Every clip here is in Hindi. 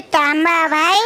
तांबा भाई,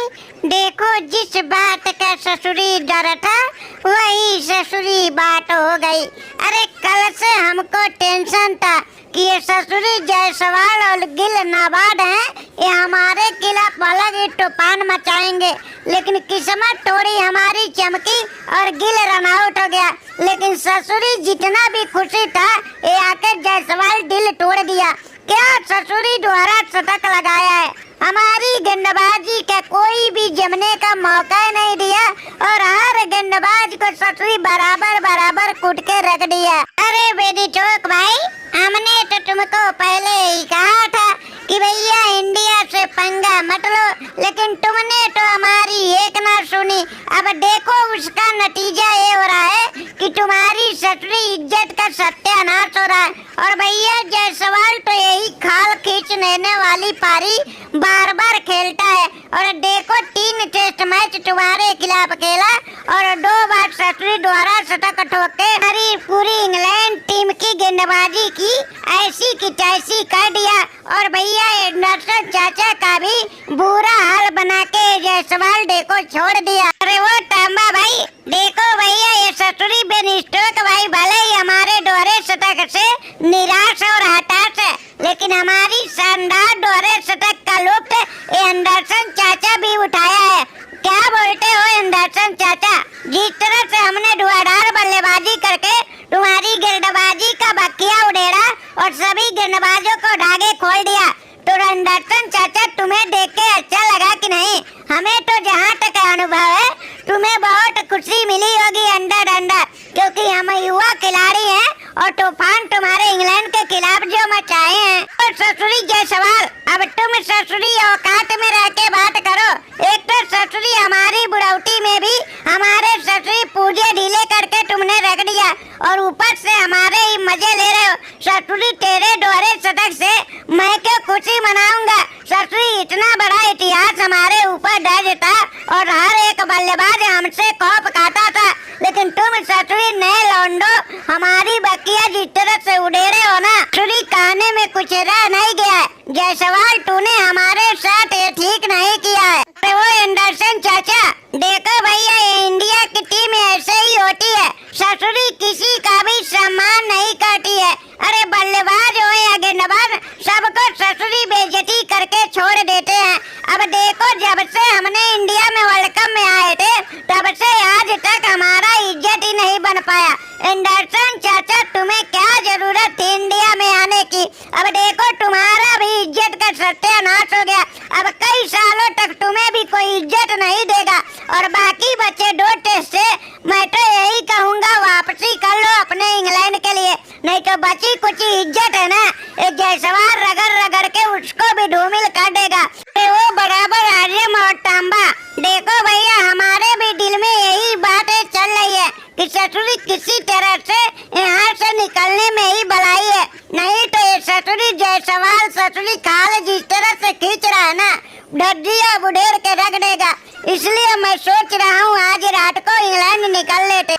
देखो जिस बात का ससुरी डर था वही ससुरी बात हो गई। अरे कल से हमको टेंशन था कि ये ससुरी जायसवाल और गिल नाबाद हैं, ये हमारे खिलाफ अलग ही तूफान मचाएंगे। लेकिन किस्मत थोड़ी हमारी चमकी और गिल रन आउट हो गया। लेकिन ससुरी जितना भी खुशी था, ये आकर जायसवाल दिल तोड़ दिया। क्या ससुरी द्वारा शतक लगाया है, हमारी गेंदबाजी का कोई भी जमने का मौका नहीं दिया और हर गेंदबाज को ससुरी बराबर बराबर कूट के रख दिया। अरे बेदी चौक भाई, हमने तो तुमको पहले ही कहा था कि भैया इंडिया से पंगा मत लो, लेकिन तुमने तो हमारी एक ना सुनी। अब देखो उसका नतीजा ये हो रहा है कि तुम्हारी ससुरी इज्जत का सत्यानाश हो रहा है। और भैया जायसवाल तो यही खाल खींच लेने वाली पारी बार बार खेलता है। और देखो 3 टेस्ट मैच तुम्हारे खिलाफ खेला और 2 बार ससुरी द्वारा शतक ठोके हरी पूरी इंग्लैंड टीम की गेंदबाजी की ऐसी की तैसी कर दिया। और भैया एंडरसन चाचा का भी बुरा हाल बना के जायसवाल देखो छोड़ दिया। अरे वो तांबा भाई, देखो भैया ये ससुरी बेन स्टोक भाई भले ही हमारे दोहरे शतक से निराश और हताश है, लेकिन हमारी शानदार दोहरे शतक का लुत्फ ये एंडरसन चाचा भी उठाया है। क्या बोलते हो एंडरसन चाचा? जिस तरह से हमने धुआंधार बल्लेबाजी करके तुम्हारी गेंदबाजी का बखिया उड़ेड़ा और सभी गेंदबाजों को धागे खोल दिया, तो एंडरसन चाचा तुम्हें देख के अच्छा लगा कि नहीं? हमें तो जहाँ तक अनुभव है तुम्हें बहुत खुशी मिली होगी अंदर अंदर, क्योंकि हम युवा खिलाड़ी हैं और तूफान तुम्हारे इंग्लैंड के खिलाफ जो मचाए हैं। और ससुरी जायसवाल, अब तुम ससुरी औकात में रह के बात करो। एक तो ससुरी हमारी बुढ़ौती में भी हमारे ससुरी पूजे ढीले करके तुमने रख दिया और ऊपर से हमारे ही मजे ले रहे हो। ससुरी तेरे दोहरे शतक से मैं क्यों खुशी मनाऊंगा? ससुरी इतना बड़ा इतिहास हमारे ऊपर दर्ज था और हर एक बल्लेबाज हमसे खौफ खाता था, लेकिन तुम ससुरी नए लौंडो हमारी बकिया जिस तरह से उड़ेरे हो ना, ससुरी कहने में कुछ रह नहीं गया है। जायसवाल तूने हमारे साथ ये ठीक नहीं किया है। अरे वो एंडरसन चाचा, देखो भैया ये इंडिया की टीम ऐसे ही होती है, ससुरी किसी का भी सम्मान नहीं करती है। अरे बल्लेबाज हो या गेंदबाज, सबको ससुरी बेइज्जती करके छोड़ देते हैं। अब देखो जब से हमने इंडिया में वर्ल्ड कप में आए थे तब से आज तक हमारा इज्जत ही नहीं बन पाया। एंडरसन चाचा तुम्हें क्या जरूरत थी इंडिया में आने की? अब देखो तुम्हारा भी इज्जत का सत्यानाश हो गया। अब कई सालों तक तुम्हें भी कोई इज्जत नहीं देगा। और बाकी बचे 2 टेस्ट से मैं तो यही कहूँगा वापसी कर लो अपने इंग्लैंड के लिए, नहीं तो बची कुछ इज्जत है ना, एक जायसवाल रगड़ रगड़ के उसको भी धूमिल कर देगा। वो बराबर आर्यम और तांबा, देखो भैया हमारे भी दिल में यही बातें चल रही है कि ससुरी किसी तरह से यहाँ से निकलने में ही भलाई है, नहीं तो ये ससुरी जायसवाल ससुरी खाल जिस तरह से खींच रहा है ना, ढड्डियाँ बुढ़ेर के रख देगा। इसलिए मैं सोच रहा हूँ आज रात को इंग्लैंड निकल लेते।